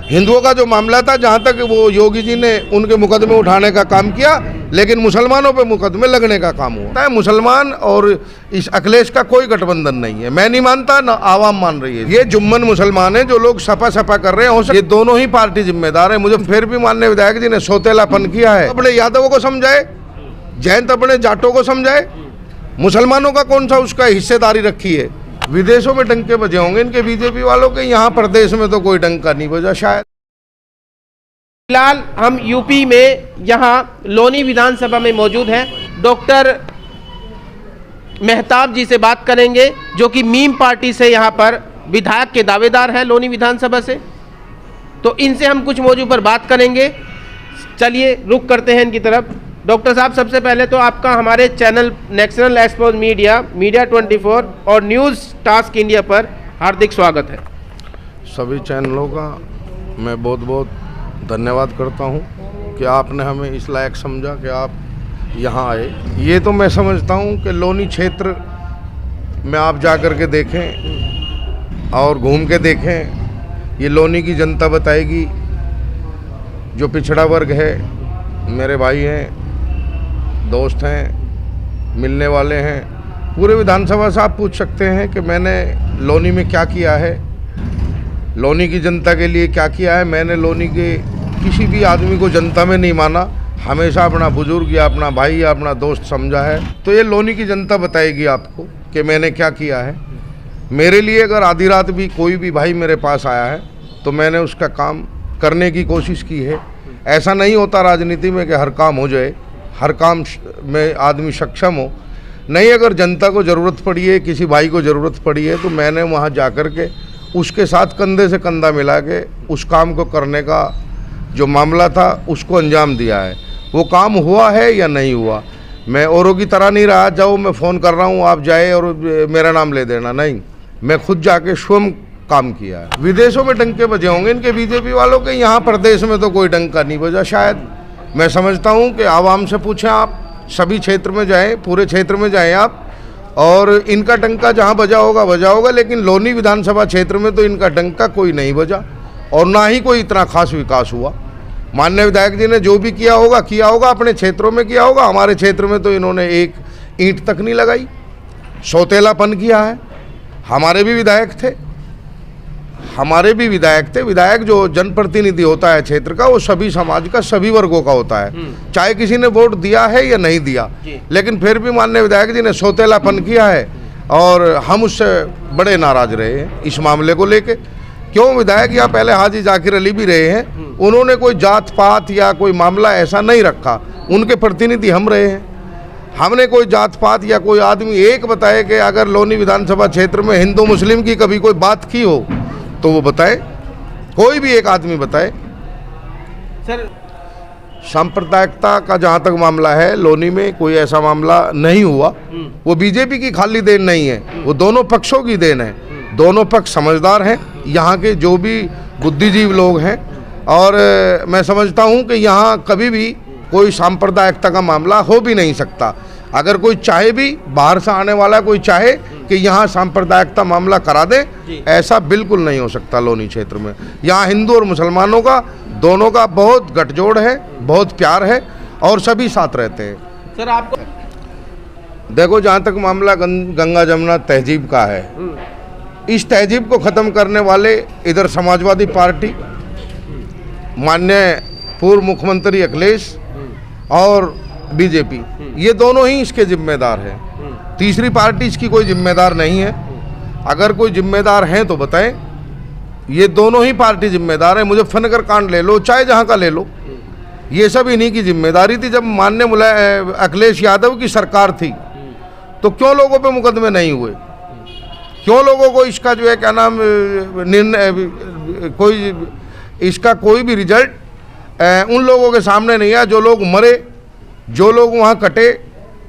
हिंदुओं का जो मामला था, जहाँ तक वो योगी जी ने उनके मुकदमे उठाने का काम किया, लेकिन मुसलमानों पे मुकदमे लगने का काम हुआ है। मुसलमान और इस अखिलेश का कोई गठबंधन नहीं है, मैं नहीं मानता, ना आवाम मान रही है। ये जुम्मन मुसलमान है जो लोग सपा सपा कर रहे हैं, ये दोनों ही पार्टी जिम्मेदार है। मुझे फिर भी माननीय विधायक जी ने सौतेलापन किया है। अपने यादवों को समझाए, जैन अपने जाटों को समझाए, मुसलमानों का कौन सा उसका हिस्सेदारी रखी है। विदेशों में डंके बजे होंगे इनके बीजेपी वालों के, यहाँ प्रदेश में तो कोई डंका नहीं बजा शायद। फिलहाल हम यूपी में यहाँ लोनी विधानसभा में मौजूद हैं। डॉक्टर मेहताब जी से बात करेंगे, जो कि मीम पार्टी से यहाँ पर विधायक के दावेदार हैं लोनी विधानसभा से। तो इनसे हम कुछ मौजू पर बात करेंगे। चलिए रुक करते हैं इनकी तरफ। डॉक्टर साहब, सबसे पहले तो आपका हमारे channel national expose media, media 24 और न्यूज़ टास्क इंडिया पर हार्दिक स्वागत है। सभी चैनलों का मैं बहुत बहुत धन्यवाद करता हूं कि आपने हमें इस लायक समझा कि आप यहां आए। ये तो मैं समझता हूं कि लोनी क्षेत्र में आप जा कर के देखें और घूम के देखें, ये लोनी की जनता बताएगी। जो पिछड़ा वर्ग है, मेरे भाई हैं, दोस्त हैं, मिलने वाले हैं, पूरे विधानसभा से आप पूछ सकते हैं कि मैंने लोनी में क्या किया है, लोनी की जनता के लिए क्या किया है। मैंने लोनी के किसी भी आदमी को जनता में नहीं माना, हमेशा अपना बुजुर्ग या अपना भाई या अपना दोस्त समझा है। तो ये लोनी की जनता बताएगी आपको कि मैंने क्या किया है। मेरे लिए अगर आधी रात भी कोई भी भाई मेरे पास आया है तो मैंने उसका काम करने की कोशिश की है। ऐसा नहीं होता राजनीति में कि हर काम हो जाए, हर काम में आदमी सक्षम हो। नहीं, अगर जनता को ज़रूरत पड़ी है, किसी भाई को ज़रूरत पड़ी है, तो मैंने वहाँ जा कर के उसके साथ कंधे से कंधा मिला के उस काम को करने का जो मामला था उसको अंजाम दिया है। वो काम हुआ है या नहीं हुआ, मैं औरों की तरह नहीं रहा, जाओ मैं फ़ोन कर रहा हूँ आप जाए और मेरा नाम ले देना, नहीं, मैं खुद जाके स्वयं काम किया है। विदेशों में डंके बजे होंगे इनके बीजेपी वालों के, यहाँ प्रदेश में तो कोई डंका नहीं बजा शायद। मैं समझता हूँ कि आवाम से पूछें, आप सभी क्षेत्र में जाएं, पूरे क्षेत्र में जाएं आप, और इनका डंका जहाँ बजा होगा, लेकिन लोनी विधानसभा क्षेत्र में तो इनका डंका कोई नहीं बजा और ना ही कोई इतना खास विकास हुआ। माननीय विधायक जी ने जो भी किया होगा अपने क्षेत्रों में किया होगा। हमारे क्षेत्र में तो इन्होंने एक ईंट तक नहीं लगाई, सौतेलापन किया है। हमारे भी विधायक थे, विधायक जो जनप्रतिनिधि होता है क्षेत्र का, वो सभी समाज का, सभी वर्गों का होता है, चाहे किसी ने वोट दिया है या नहीं दिया, लेकिन फिर भी माननीय विधायक जी ने सौतेलापन किया है और हम उससे बड़े नाराज रहे हैं इस मामले को लेके। क्यों? विधायक या पहले हाजी जाकिर अली भी रहे हैं, उन्होंने कोई जात पात या कोई मामला ऐसा नहीं रखा, उनके प्रतिनिधि हम रहे हैं। हमने कोई जात पात या कोई आदमी एक बताए कि अगर लोनी विधानसभा क्षेत्र में हिंदू मुस्लिम की कभी कोई बात की हो तो वो बताए, कोई भी एक आदमी बताए। सर, सांप्रदायिकता का जहाँ तक मामला है, लोनी में कोई ऐसा मामला नहीं हुआ। वो बीजेपी की खाली देन नहीं है, वो दोनों पक्षों की देन है। दोनों पक्ष समझदार हैं, यहाँ के जो भी बुद्धिजीवी लोग हैं, और मैं समझता हूँ कि यहाँ कभी भी कोई सांप्रदायिकता का मामला हो भी नहीं सकता। अगर कोई चाहे भी, बाहर से आने वाला कोई चाहे कि यहाँ सांप्रदायिकता मामला करा दे, ऐसा बिल्कुल नहीं हो सकता लोनी क्षेत्र में। यहाँ हिंदू और मुसलमानों का, दोनों का बहुत गठजोड़ है, बहुत प्यार है और सभी साथ रहते हैं। सर आपको देखो, जहाँ तक मामला गंगा जमुना तहजीब का है, इस तहजीब को ख़त्म करने वाले इधर समाजवादी पार्टी, माननीय पूर्व मुख्यमंत्री अखिलेश और बीजेपी, ये दोनों ही इसके जिम्मेदार हैं। तीसरी पार्टी इसकी कोई जिम्मेदार नहीं है। अगर कोई जिम्मेदार हैं तो बताएं। ये दोनों ही पार्टी जिम्मेदार है। मुजफ्फरनगर कांड ले लो, चाहे जहाँ का ले लो, ये सब इन्हीं की जिम्मेदारी थी। जब माननीय अखिलेश यादव की सरकार थी तो क्यों लोगों पे मुकदमे नहीं हुए? क्यों लोगों को इसका जो है क्या नाम निर्णय, कोई इसका कोई भी रिजल्ट उन लोगों के सामने नहीं आया जो लोग मरे, जो लोग वहाँ कटे,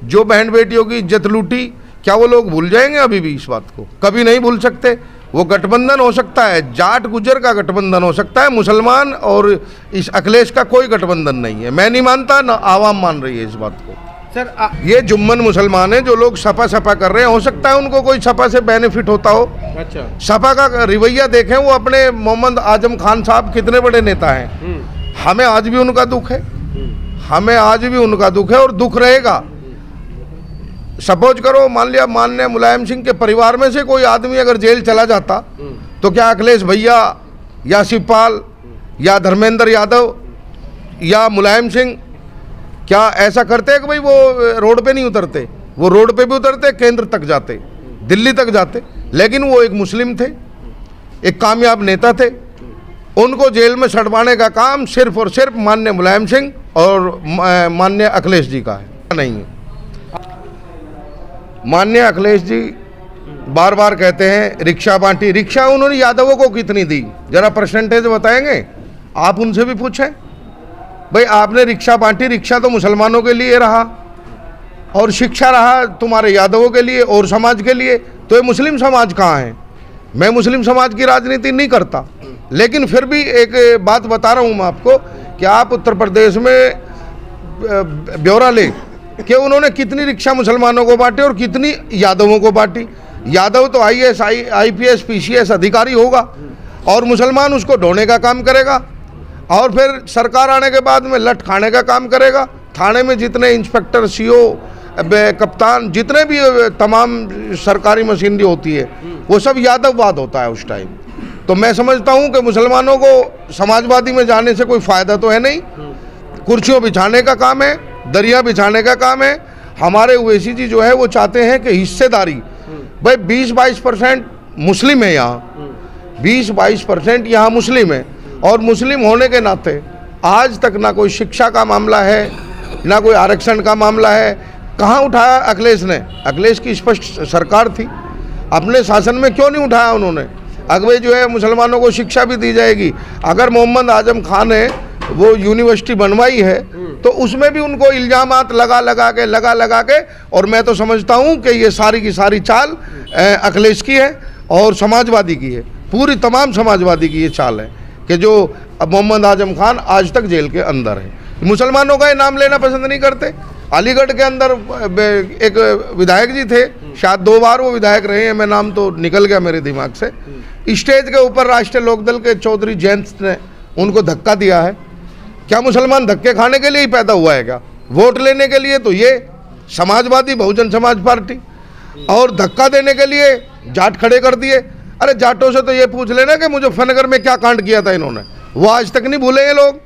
जो बहन बेटियों की इज्जत लूटी? क्या वो लोग भूल जाएंगे अभी भी इस बात को? कभी नहीं भूल सकते। वो गठबंधन हो सकता है, जाट गुजर का गठबंधन हो सकता है, मुसलमान और इस अखिलेश का कोई गठबंधन नहीं है। मैं नहीं मानता, ना आवाम मान रही है इस बात को। सर ये जुम्मन मुसलमान है जो लोग सपा सपा कर रहे हैं, हो सकता है उनको कोई सपा से बेनिफिट होता हो। अच्छा। सपा का रवैया देखें, वो अपने मोहम्मद आजम खान साहब कितने बड़े नेता हैं, हमें आज भी उनका दुख है, हमें आज भी उनका दुख है और दुख रहेगा। सपोज करो, मान लिया माननीय मुलायम सिंह के परिवार में से कोई आदमी अगर जेल चला जाता तो क्या अखिलेश भैया या शिवपाल या धर्मेंद्र यादव या मुलायम सिंह क्या ऐसा करते कि भाई वो रोड पे नहीं उतरते? वो रोड पे भी उतरते, केंद्र तक जाते, दिल्ली तक जाते। लेकिन वो एक मुस्लिम थे, एक कामयाब नेता थे, उनको जेल में सड़वाने का काम सिर्फ और सिर्फ माननीय मुलायम सिंह और माननीय अखिलेश जी का है, नहीं है। माननीय अखिलेश जी बार बार कहते हैं रिक्शा बांटी, रिक्शा उन्होंने यादवों को कितनी दी, जरा परसेंटेज बताएंगे? आप उनसे भी पूछें भाई, आपने रिक्शा बांटी, रिक्शा तो मुसलमानों के लिए रहा और शिक्षा रहा तुम्हारे यादवों के लिए और समाज के लिए, तो ये मुस्लिम समाज कहाँ है? मैं मुस्लिम समाज की राजनीति नहीं करता, लेकिन फिर भी एक बात बता रहा हूँ मैं आपको कि आप उत्तर प्रदेश में ब्यौरा ले कि उन्होंने कितनी रिक्शा मुसलमानों को बांटी और कितनी यादवों को बांटी। यादव तो IAS IPS PCS अधिकारी होगा और मुसलमान उसको ढोने का काम करेगा और फिर सरकार आने के बाद में लट खाने का काम करेगा। थाने में जितने इंस्पेक्टर, CO, कप्तान, जितने भी तमाम सरकारी मशीनरी होती है वो सब यादववाद होता है उस टाइम। तो मैं समझता हूँ कि मुसलमानों को समाजवादी में जाने से कोई फ़ायदा तो है नहीं। कुर्सियों बिछाने का काम है, दरिया बिछाने का काम है। हमारे ओवैसी जी जो है वो चाहते हैं कि हिस्सेदारी, भाई 20-22% मुस्लिम है यहाँ, 20-22% यहाँ मुस्लिम है और मुस्लिम होने के नाते आज तक ना कोई शिक्षा का मामला है, ना कोई आरक्षण का मामला है। कहाँ उठाया अखिलेश ने? अखिलेश की स्पष्ट सरकार थी, अपने शासन में क्यों नहीं उठाया उन्होंने? अगवे जो है मुसलमानों को शिक्षा भी दी जाएगी। अगर मोहम्मद आजम खान ने वो यूनिवर्सिटी बनवाई है तो उसमें भी उनको इल्ज़ामात लगा के और मैं तो समझता हूँ कि ये सारी की सारी चाल अखिलेश की है और समाजवादी की है, पूरी तमाम समाजवादी की ये चाल है कि जो अब मोहम्मद आजम खान आज तक जेल के अंदर है। मुसलमानों का ये नाम लेना पसंद नहीं करते। अलीगढ़ के अंदर एक विधायक जी थे, शायद 2 बार वो विधायक रहे हैं, मैं नाम तो निकल गया मेरे दिमाग से। स्टेज के ऊपर राष्ट्रीय लोकदल के चौधरी जयंत ने उनको धक्का दिया है। क्या मुसलमान धक्के खाने के लिए ही पैदा हुआ है क्या? वोट लेने के लिए तो ये समाजवादी बहुजन समाज पार्टी, और धक्का देने के लिए जाट खड़े कर दिए। अरे जाटों से तो ये पूछ लेना कि मुजफ्फरनगर में क्या कांड किया था इन्होंने, वो आज तक नहीं भूले ये लोग।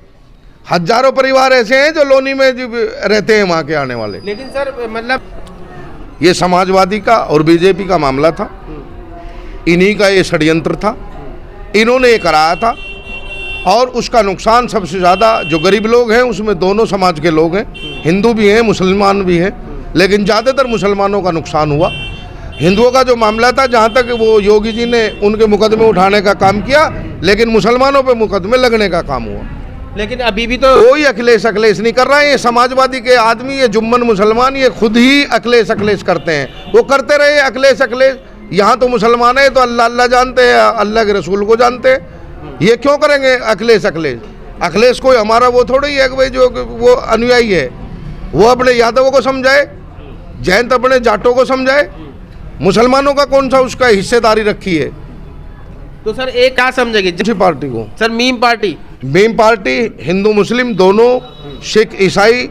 हजारों परिवार ऐसे हैं जो लोनी में रहते हैं वहाँ के आने वाले। लेकिन सर मतलब ये समाजवादी का और बीजेपी का मामला था, इन्हीं का ये षड्यंत्र था, इन्होंने ये कराया था और उसका नुकसान सबसे ज़्यादा जो गरीब लोग हैं उसमें दोनों समाज के लोग हैं, हिंदू भी हैं मुसलमान भी हैं, लेकिन ज़्यादातर मुसलमानों का नुकसान हुआ। हिंदुओं का जो मामला था, जहाँ तक वो योगी जी ने उनके मुकदमे उठाने का काम किया, लेकिन मुसलमानों पे मुकदमे लगने का काम हुआ। लेकिन अभी भी तो कोई अखिलेश नहीं कर रहा है। ये समाजवादी के आदमी, ये जुम्मन मुसलमान, ये खुद ही अखिलेश करते हैं। वो करते रहे अखिलेश। यहाँ तो मुसलमान है तो अल्लाह अल्लाह जानते हैं, अल्लाह के रसूल को जानते हैं। ये क्यों करेंगे अखिलेश कोई हमारा वो थोड़ा ही है कि भाई जो वो अनुयायी है वो अपने यादवों को समझाए, जयंत अपने जाटों को समझाए, मुसलमानों का कौन सा उसका हिस्सेदारी रखी है। तो सर एक क्या समझेगी पार्टी को? सर मीम पार्टी हिंदू मुस्लिम दोनों, सिख ईसाई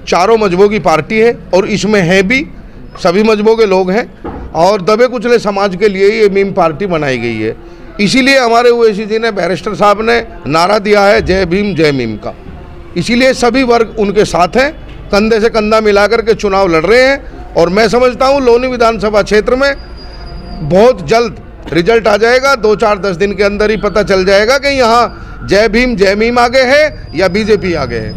चारों मजहबों की पार्टी है और इसमें है भी सभी मजहबों के लोग हैं और दबे कुचले समाज के लिए ये मीम पार्टी बनाई गई है। इसीलिए हमारे ओवैसी जी ने, बैरिस्टर साहब ने नारा दिया है जय भीम जय मीम का। इसीलिए सभी वर्ग उनके साथ हैं, कंधे से कंधा मिलाकर के चुनाव लड़ रहे हैं और मैं समझता हूँ लोनी विधानसभा क्षेत्र में बहुत जल्द रिजल्ट आ जाएगा। 2-4-10 दिन के अंदर ही पता चल जाएगा कि यहाँ जय भीम जय मीम आगे है या बीजेपी आगे है।